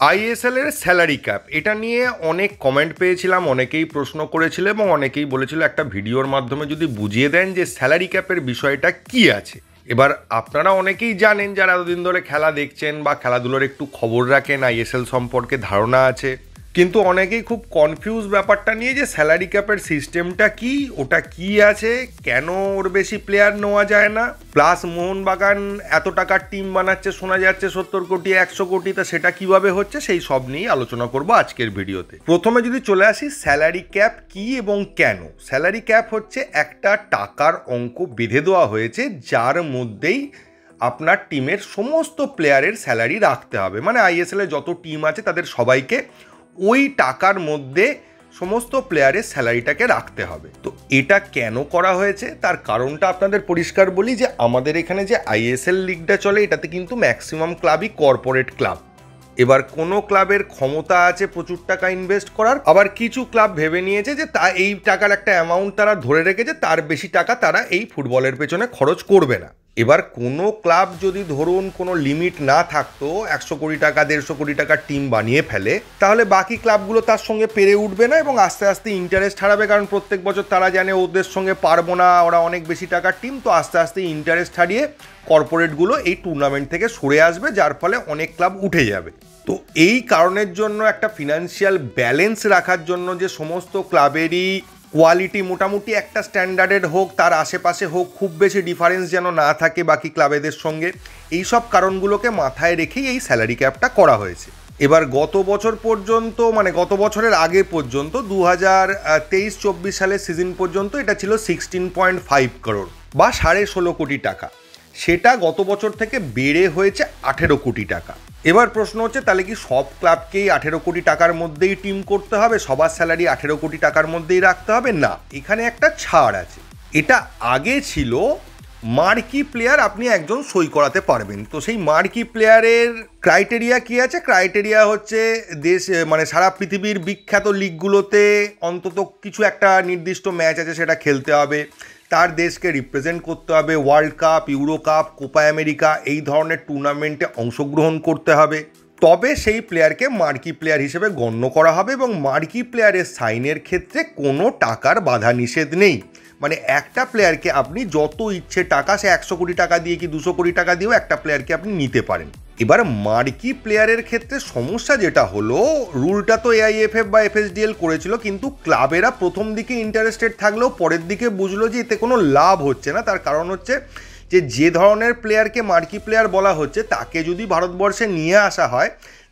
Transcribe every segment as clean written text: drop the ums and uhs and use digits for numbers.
ISL এর salary cap এটা নিয়ে অনেক কমেন্ট পেয়েছিলাম, অনেকেই প্রশ্ন করেছিল এবং অনেকেই বলেছিল একটা ভিডিওর মাধ্যমে যদি বুঝিয়ে দেন যে স্যালারি ক্যাপের বিষয়টা কি আছে। এবার আপনারা অনেকেই জানেন যারা এতদিন ধরে খেলা দেখছেন বা খেলাধুলোর একটু খবর রাখেন, আইএসএল সম্পর্কে ধারণা আছে, কিন্তু অনেকেই খুব কনফিউজ ব্যাপারটা নিয়ে যে স্যালারি ক্যাপের সিস্টেমটা কি, ওটা কি আছে, কেন ওর বেশি প্লেয়ার নেওয়া যায় না, প্লাস মোহনবাগান এত টাকার টিম বানাচ্ছে, শোনা যাচ্ছে 70 কোটি 100 কোটি, তা সেটা কিভাবে হচ্ছে সেই সব নিয়ে আলোচনা করব আজকের ভিডিওতে। প্রথমে যদি চলে আসি স্যালারি ক্যাপ কি এবং কেন। স্যালারি ক্যাপ হচ্ছে একটা টাকার অঙ্ক বেঁধে দেওয়া হয়েছে যার মধ্যেই আপনার টিমের সমস্ত প্লেয়ারের স্যালারি রাখতে হবে। মানে আইএসএল এ যত টিম আছে তাদের সবাইকে ওই টাকার মধ্যে সমস্ত প্লেয়ারের স্যালারিটাকে রাখতে হবে। তো এটা কেন করা হয়েছে তার কারণটা আপনাদের পরিষ্কার বলি, যে আমাদের এখানে যে আইএসএল লিগটা চলে এটাতে কিন্তু ম্যাক্সিমাম ক্লাবই কর্পোরেট ক্লাব। এবার কোনো ক্লাবের ক্ষমতা আছে প্রচুর টাকা ইনভেস্ট করার, আবার কিছু ক্লাব ভেবে নিয়েছে যে তা এই টাকার একটা অ্যামাউন্ট তারা ধরে রেখেছে, তার বেশি টাকা তারা এই ফুটবলের পেছনে খরচ করবে না। এবার কোনো ক্লাব যদি ধরুন কোনো লিমিট না থাকতো, 100 কোটি টাকা 150 কোটি টাকার টিম বানিয়ে ফেলে, তাহলে বাকি ক্লাবগুলো তার সঙ্গে পেরে উঠবে না এবং আস্তে আস্তে ইন্টারেস্ট হারাবে। কারণ প্রত্যেক বছর তারা জানে ওদের সঙ্গে পারবো না, ওরা অনেক বেশি টাকার টিম, তো আস্তে আস্তে ইন্টারেস্ট হারিয়ে কর্পোরেটগুলো এই টুর্নামেন্ট থেকে সরে আসবে, যার ফলে অনেক ক্লাব উঠে যাবে। তো এই কারণের জন্য একটা ফিনান্সিয়াল ব্যালেন্স রাখার জন্য যে সমস্ত ক্লাবেরই কোয়ালিটি মোটামুটি একটা স্ট্যান্ডার্ডের হোক, তার আশেপাশে হোক, খুব বেশি ডিফারেন্স যেন না থাকে বাকি ক্লাবেদের সঙ্গে, এই সব কারণগুলোকে মাথায় রেখেই এই স্যালারি ক্যাপটা করা হয়েছে। এবার গত বছর পর্যন্ত, মানে গত বছরের আগে পর্যন্ত 2023-24 সালের সিজন পর্যন্ত এটা ছিল 16.5 করোড় বা 16.5 কোটি টাকা। সেটা গত বছর থেকে বেড়ে হয়েছে 18 কোটি টাকা। এবার প্রশ্ন হচ্ছে তাহলে কি সব ক্লাবকেই 18 কোটি টাকার মধ্যেই টিম করতে হবে, সবার স্যালারি 18 কোটি টাকার মধ্যেই রাখতে হবে? না, এখানে একটা ছাড় আছে। এটা আগে ছিল মার্কি প্লেয়ার আপনি একজন সই করাতে পারবেন। তো সেই মার্কি প্লেয়ারের ক্রাইটেরিয়া কি আছে? ক্রাইটেরিয়া হচ্ছে দেশ, মানে সারা পৃথিবীর বিখ্যাত লিগগুলোতে অন্তত কিছু একটা নির্দিষ্ট ম্যাচ আছে সেটা খেলতে হবে, তার দেশকে রিপ্রেজেন্ট করতে হবে, world cup, euro cup, Copa America এই ধরনের টুর্নামেন্টে অংশগ্রহণ করতে হবে, তবে সেই প্লেয়ারকে মার্কি প্লেয়ার হিসেবে গণ্য করা হবে। এবং মার্কি প্লেয়ারের সাইনের ক্ষেত্রে কোনো টাকার বাধা নিষেধ নেই। মানে একটা প্লেয়ারকে আপনি যত ইচ্ছে টাকা, সে 100 কোটি টাকা দিয়ে কি 200 কোটি টাকা দিয়েও একটা প্লেয়ারকে আপনি নিতে পারেন। এবার মার্কি প্লেয়ারের ক্ষেত্রে সমস্যা যেটা হলো, রুলটা তো এআইএফএফ বা এফএসডিএল করেছিল, কিন্তু ক্লাবেরা প্রথম দিকে ইন্টারেস্টেড থাকলেও পরের দিকে বুঝলো যে এতে কোনো লাভ হচ্ছে না। তার কারণ হচ্ছে যে ধরনের প্লেয়ারকে মার্কি প্লেয়ার বলা হচ্ছে তাকে যদি ভারতবর্ষে নিয়ে আসা হয়,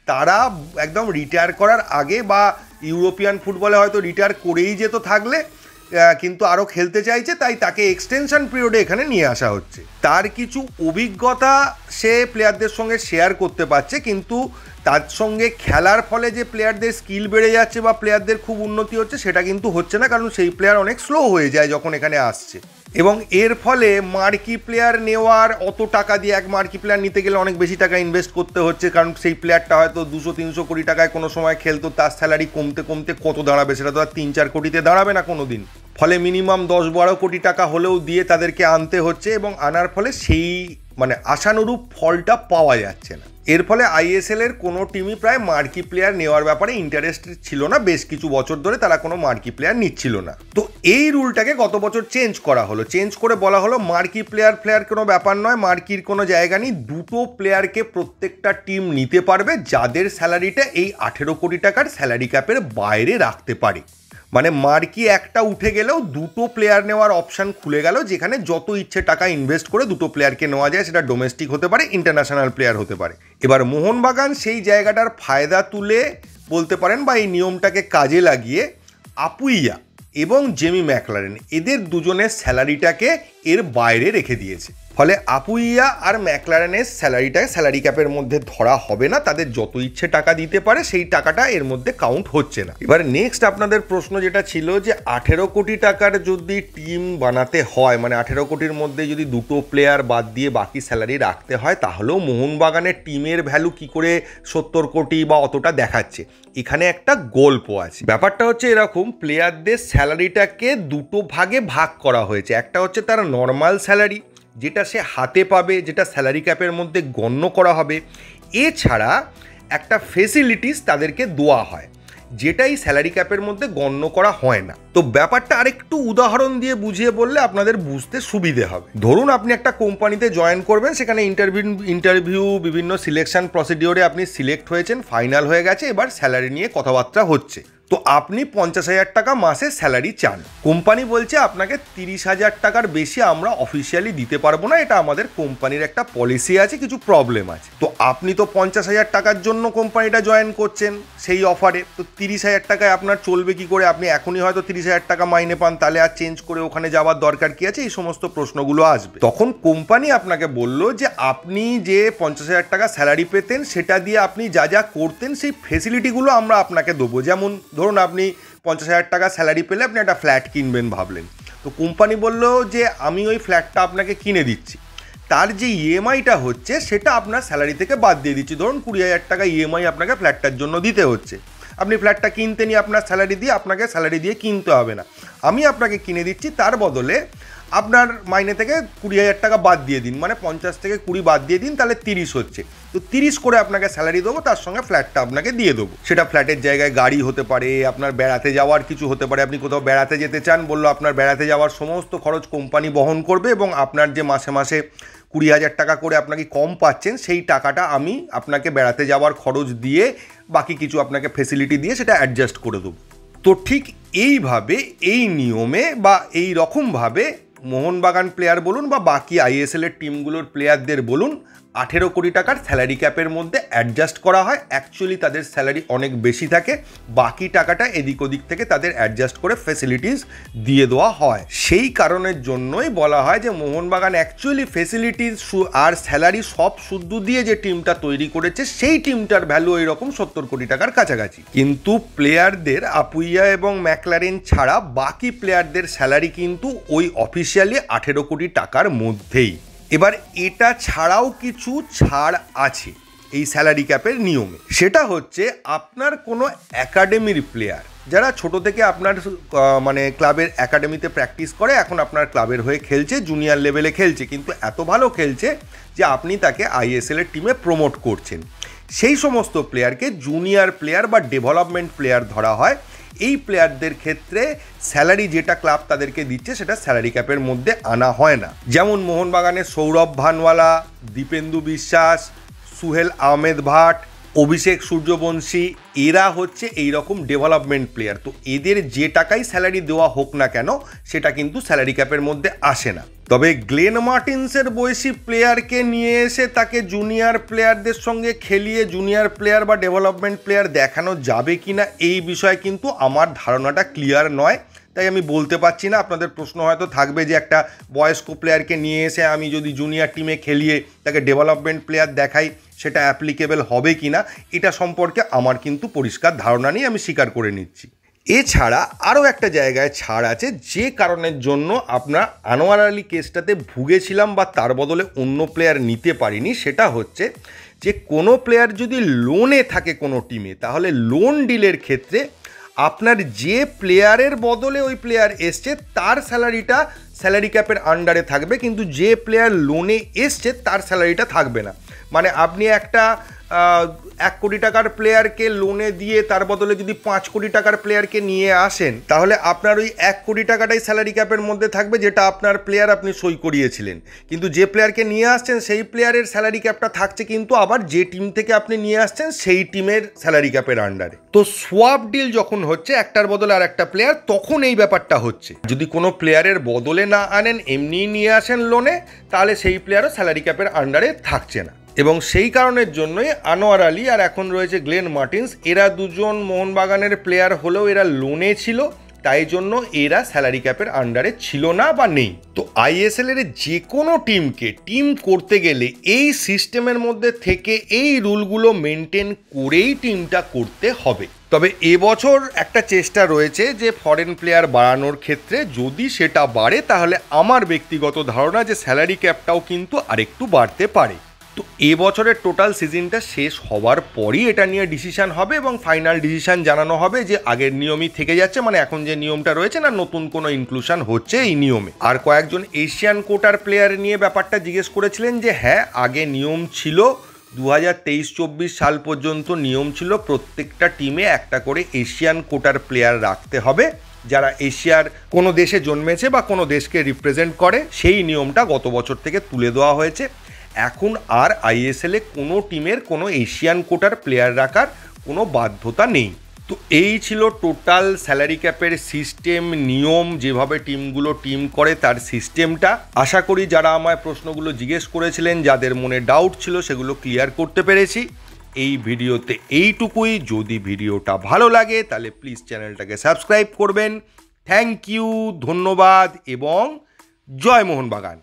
তারা একদম রিটায়ার করার আগে বা ইউরোপিয়ান ফুটবলে হয়তো রিটায়ার করেই যেত থাকলে, কিন্তু আরও খেলতে চাইছে, তাই তাকে এক্সটেনশন পিরিয়ডে এখানে নিয়ে আসা হচ্ছে। তার কিছু অভিজ্ঞতা সে প্লেয়ারদের সঙ্গে শেয়ার করতে পারছে, কিন্তু তার সঙ্গে খেলার ফলে যে প্লেয়ারদের স্কিল বেড়ে যাচ্ছে বা প্লেয়ারদের খুব উন্নতি হচ্ছে সেটা কিন্তু হচ্ছে না, কারণ সেই প্লেয়ার অনেক স্লো হয়ে যায় যখন এখানে আসছে। এবং এর ফলে মার্কি প্লেয়ার নেওয়ার অত টাকা দিয়ে, এক মার্কি প্লেয়ার নিতে গেলে অনেক বেশি টাকা ইনভেস্ট করতে হচ্ছে, কারণ সেই প্লেয়ারটা হয়তো 200-300 কোটি টাকায় কোনো সময় খেলতো, তার স্যালারি কমতে কমতে কত দাঁড়াবে, সেটা তো আর 3-4 কোটিতে দাঁড়াবে না কোনো দিন। ফলে মিনিমাম 10-12 কোটি টাকা হলেও দিয়ে তাদেরকে আনতে হচ্ছে, এবং আনার ফলে সেই মানে আশানুরূপ ফলটা পাওয়া যাচ্ছে না। এর ফলে আইএসএল এর কোনো টিমই প্রায় মার্কি প্লেয়ার নেওয়ার ব্যাপারে ইন্টারেস্টেড ছিল না। বেশ কিছু বছর ধরে তারা কোনো মার্কি প্লেয়ার নিচ্ছিল না। তো এই রুলটাকে গত বছর চেঞ্জ করা হলো, চেঞ্জ করে বলা হলো মার্কি প্লেয়ার কোনো ব্যাপার নয়, মার্কির কোনো জায়গা নেই, দুটো প্লেয়ারকে প্রত্যেকটা টিম নিতে পারবে যাদের স্যালারিটা এই 18 কোটি টাকার স্যালারি ক্যাপের বাইরে রাখতে পারে। মানে মার্কি একটা উঠে গেলেও দুটো প্লেয়ার নেওয়ার অপশান খুলে গেল, যেখানে যত ইচ্ছে টাকা ইনভেস্ট করে দুটো প্লেয়ারকে নেওয়া যায়, সেটা ডোমেস্টিক হতে পারে, ইন্টারন্যাশনাল প্লেয়ার হতে পারে। এবার মোহনবাগান সেই জায়গাটার ফায়দা তুলে বলতে পারেন বা এই নিয়মটাকে কাজে লাগিয়ে আপুইয়া এবং জেমি ম্যাকলারেন এদের দুজনের স্যালারিটাকে এর বাইরে রেখে দিয়েছে। ফলে আপুইয়া আর ম্যাকলারেনের স্যালারিটা স্যালারি ক্যাপের মধ্যে ধরা হবে না, তাদের যত ইচ্ছে টাকা দিতে পারে সেই টাকাটা এর মধ্যে কাউন্ট হচ্ছে না। এবার নেক্সট আপনাদের প্রশ্ন যেটা ছিল যে 18 কোটি টাকার যদি টিম বানাতে হয়, মানে 18 কোটির মধ্যে যদি দুটো প্লেয়ার বাদ দিয়ে বাকি স্যালারি রাখতে হয়, তাহলেও মোহনবাগানের টিমের ভ্যালু কি করে 70 কোটি বা অতটা দেখাচ্ছে? এখানে একটা গল্প আছে। ব্যাপারটা হচ্ছে এরকম, প্লেয়ারদের স্যালারিটাকে দুটো ভাগে ভাগ করা হয়েছে। একটা হচ্ছে তার নর্মাল স্যালারি, যেটা সে হাতে পাবে, যেটা স্যালারি ক্যাপের মধ্যে গণ্য করা হবে। এছাড়া একটা ফেসিলিটিস তাদেরকে দেওয়া হয়, যেটাই স্যালারি ক্যাপের মধ্যে গণ্য করা হয় না। তো ব্যাপারটা আরেকটু উদাহরণ দিয়ে বুঝিয়ে বললে আপনাদের বুঝতে সুবিধে হবে। ধরুন আপনি একটা কোম্পানিতে জয়েন করবেন, সেখানে ইন্টারভিউ বিভিন্ন সিলেকশন প্রসিডিওরে আপনি সিলেক্ট হয়েছেন, ফাইনাল হয়ে গেছে, এবার স্যালারি নিয়ে কথাবার্তা হচ্ছে। তো আপনি 50,000 টাকা মাসে স্যালারি চান। কোম্পানি বলছে আপনাকে 30,000 টাকার বেশি আমরা অফিসিয়ালি দিতে পারবো না, এটা আমাদের কোম্পানির একটা পলিসি আছে, কিছু প্রবলেম আছে। তো আপনি তো 50,000 টাকার জন্য কোম্পানিটা জয়েন করছেন সেই অফারে, তো 30,000 টাকায় আপনার চলবে কি করে? আপনি এখনই হয়তো 30,000 টাকা মাইনে পান, তাহলে আর চেঞ্জ করে ওখানে যাওয়ার দরকার কি আছে? এই সমস্ত প্রশ্নগুলো আসবে। তখন কোম্পানি আপনাকে বলল যে আপনি যে 50,000 টাকা স্যালারি পেতেন, সেটা দিয়ে আপনি যা যা করতেন সেই ফেসিলিটিগুলো আমরা আপনাকে দেবো। যেমন ধরুন আপনি 50,000 টাকা স্যালারি পেলে আপনি একটা ফ্ল্যাট কিনবেন ভাবলেন, তো কোম্পানি বলল যে আমি ওই ফ্ল্যাটটা আপনাকে কিনে দিচ্ছি, তার যে ইএমআইটা হচ্ছে সেটা আপনার স্যালারি থেকে বাদ দিয়ে দিচ্ছি। ধরুন 20,000 টাকা ইএমআই আপনাকে ফ্ল্যাটটার জন্য দিতে হচ্ছে। আপনি ফ্ল্যাটটা কিনতে নিয়ে আপনার স্যালারি দিয়ে, আপনাকে স্যালারি দিয়ে কিনতে হবে না, আমি আপনাকে কিনে দিচ্ছি, তার বদলে আপনার মাইনে থেকে 20,000 টাকা বাদ দিয়ে দিন, মানে 50 থেকে 20 বাদ দিয়ে দিন, তাহলে 30 হচ্ছে। তো 30 করে আপনাকে স্যালারি দেবো, তার সঙ্গে ফ্ল্যাটটা আপনাকে দিয়ে দেবো। সেটা ফ্ল্যাটের জায়গায় গাড়ি হতে পারে, আপনার বেড়াতে যাওয়ার কিছু হতে পারে। আপনি কোথাও বেড়াতে যেতে চান, বললো আপনার বেড়াতে যাওয়ার সমস্ত খরচ কোম্পানি বহন করবে, এবং আপনার যে মাসে মাসে 20,000 টাকা করে আপনাকে কম পাচ্ছেন, সেই টাকাটা আমি আপনাকে বেড়াতে যাওয়ার খরচ দিয়ে বাকি কিছু আপনাকে ফেসিলিটি দিয়ে সেটা অ্যাডজাস্ট করে দেবো। তো ঠিক এইভাবে, এই নিয়মে বা এই রকমভাবে মোহনবাগান প্লেয়ার বলুন বা বাকি আইএসএলের টিমগুলোর প্লেয়ারদের বলুন, 18 কোটি টাকার স্যালারি ক্যাপের মধ্যে অ্যাডজাস্ট করা হয়। অ্যাকচুয়ালি তাদের স্যালারি অনেক বেশি থাকে, বাকি টাকাটা এদিক ওদিক থেকে তাদের অ্যাডজাস্ট করে ফেসিলিটিস দিয়ে দেওয়া হয়। সেই কারণের জন্যই বলা হয় যে মোহনবাগান অ্যাকচুয়ালি ফেসিলিটিস আর স্যালারি সব শুদ্ধ দিয়ে যে টিমটা তৈরি করেছে, সেই টিমটার ভ্যালু এরকম 70 কোটি টাকার কাছাকাছি। কিন্তু প্লেয়ারদের আপুইয়া এবং ম্যাকলারেন ছাড়া বাকি প্লেয়ারদের স্যালারি কিন্তু ওই অফিসিয়ালি 18 কোটি টাকার মধ্যেই। এবার এটা ছাড়াও কিছু ছাড় আছে এই স্যালারি ক্যাপের নিয়মে। সেটা হচ্ছে আপনার কোনো একাডেমির প্লেয়ার, যারা ছোট থেকে আপনার মানে ক্লাবের একাডেমিতে প্র্যাকটিস করে, এখন আপনার ক্লাবের হয়ে খেলছে, জুনিয়র লেভেলে খেলছে, কিন্তু এত ভালো খেলছে যে আপনি তাকে আইএসএলের টিমে প্রমোট করছেন, সেই সমস্ত প্লেয়ারকে জুনিয়র প্লেয়ার বা ডেভেলপমেন্ট প্লেয়ার ধরা হয়। এই প্লেয়ারদের ক্ষেত্রে স্যালারি যেটা ক্লাব তাদেরকে দিচ্ছে সেটা স্যালারি ক্যাপের মধ্যে আনা হয় না। যেমন মোহনবাগানের সৌরভ ভানওয়ালা, দীপেন্দু বিশ্বাস, সুহেল আহমেদ ভাট, অভিষেক সূর্যবংশী, এরা হচ্ছে এই রকম ডেভেলপমেন্ট প্লেয়ার। তো এদের যে টাকাই স্যালারি দেওয়া হোক না কেন, সেটা কিন্তু স্যালারি ক্যাপের মধ্যে আসে না। তবে গ্লেন মার্টিন্সের বয়সী প্লেয়ারকে নিয়ে এসে তাকে জুনিয়র প্লেয়ারদের সঙ্গে খেলিয়ে জুনিয়র প্লেয়ার বা ডেভেলপমেন্ট প্লেয়ার দেখানো যাবে কি না, এই বিষয়ে কিন্তু আমার ধারণাটা ক্লিয়ার নয়, তাই আমি বলতে পারছি না। আপনাদের প্রশ্ন হয়তো থাকবে যে একটা বয়স্ক প্লেয়ারকে নিয়ে এসে আমি যদি জুনিয়র টিমে খেলিয়ে তাকে ডেভেলপমেন্ট প্লেয়ার দেখাই, সেটা অ্যাপ্লিকেবল হবে কি না, এটা সম্পর্কে আমার কিন্তু পরিষ্কার ধারণা নেই, আমি স্বীকার করে নিচ্ছি। এছাড়া আরও একটা জায়গায় ছাড় আছে, যে কারণের জন্য আপনার আনোয়ার আলী কেসটাতে ভুগেছিলাম বা তার বদলে অন্য প্লেয়ার নিতে পারিনি। সেটা হচ্ছে যে কোনো প্লেয়ার যদি লোনে থাকে কোনো টিমে, তাহলে লোন ডিলের ক্ষেত্রে আপনার যে প্লেয়ারের বদলে ওই প্লেয়ার এসছে তার স্যালারিটা স্যালারি ক্যাপের আন্ডারে থাকবে, কিন্তু যে প্লেয়ার লোনে এসছে তার স্যালারিটা থাকবে না। মানে আপনি একটা 1 কোটি টাকার প্লেয়ারকে লোনে দিয়ে তার বদলে যদি 5 কোটি টাকার প্লেয়ারকে নিয়ে আসেন, তাহলে আপনার ওই 1 কোটি টাকাটাই স্যালারি ক্যাপের মধ্যে থাকবে, যেটা আপনার প্লেয়ার আপনি সই করিয়েছিলেন। কিন্তু যে প্লেয়ারকে নিয়ে আসছেন সেই প্লেয়ারের স্যালারি ক্যাপটা থাকছে কিন্তু আবার যে টিম থেকে আপনি নিয়ে আসছেন সেই টিমের স্যালারি ক্যাপের আন্ডারে। তো সোয়াপ ডিল যখন হচ্ছে একটার বদলে আর একটা প্লেয়ার, তখন এই ব্যাপারটা হচ্ছে। যদি কোনো প্লেয়ারের বদলে না আনেন, এমনিই নিয়ে আসেন লোনে, তাহলে সেই প্লেয়ারও স্যালারি ক্যাপের আন্ডারে থাকছে না। এবং সেই কারণের জন্যই আনোয়ার আলী আর এখন রয়েছে গ্লেন মার্টিন্স, এরা দুজন মোহনবাগানের প্লেয়ার হলেও এরা লোনে ছিল, তাই জন্য এরা স্যালারি ক্যাপের আন্ডারে ছিল না বা নেই। তো আইএসএলের যে কোনো টিমকে টিম করতে গেলে এই সিস্টেমের মধ্যে থেকে এই রুলগুলো মেনটেন করেই টিমটা করতে হবে। তবে এবছর একটা চেষ্টা রয়েছে যে ফরেন প্লেয়ার বাড়ানোর ক্ষেত্রে, যদি সেটা বাড়ে তাহলে আমার ব্যক্তিগত ধারণা যে স্যালারি ক্যাপটাও কিন্তু আরেকটু বাড়তে পারে। তো এবছরের টোটাল সিজনটা শেষ হওয়ার পরই এটা নিয়ে ডিসিশন হবে এবং ফাইনাল ডিসিশন জানানো হবে যে আগের নিয়মই থেকে যাচ্ছে, মানে এখন যে নিয়মটা রয়েছে না, নতুন কোনো ইনক্লুশন হচ্ছে এই নিয়মে। আর কয়েকজন এশিয়ান কোটার প্লেয়ার নিয়ে ব্যাপারটা জিজ্ঞেস করেছিলেন যে হ্যাঁ, আগে নিয়ম ছিল 2023-24 সাল পর্যন্ত নিয়ম ছিল প্রত্যেকটা টিমে একটা করে এশিয়ান কোটার প্লেয়ার রাখতে হবে, যারা এশিয়ার কোনো দেশে জন্মেছে বা কোনো দেশকে রিপ্রেজেন্ট করে। সেই নিয়মটা গত বছর থেকে তুলে দেওয়া হয়েছে। এখন আর আইএসএলে কোনো টিমের কোনো এশিয়ান কোটার প্লেয়ার রাখার কোনো বাধ্যতা নেই। তো এই ছিল টোটাল স্যালারি ক্যাপের সিস্টেম, নিয়ম, যেভাবে টিমগুলো টিম করে তার সিস্টেমটা। আশা করি যারা আমায় প্রশ্নগুলো জিজ্ঞেস করেছিলেন, যাদের মনে ডাউট ছিল, সেগুলো ক্লিয়ার করতে পেরেছি এই ভিডিওতে। এইটুকুই। যদি ভিডিওটা ভালো লাগে তাহলে প্লিজ চ্যানেলটাকে সাবস্ক্রাইব করবেন। থ্যাংক ইউ, ধন্যবাদ এবং জয় মোহনবাগান।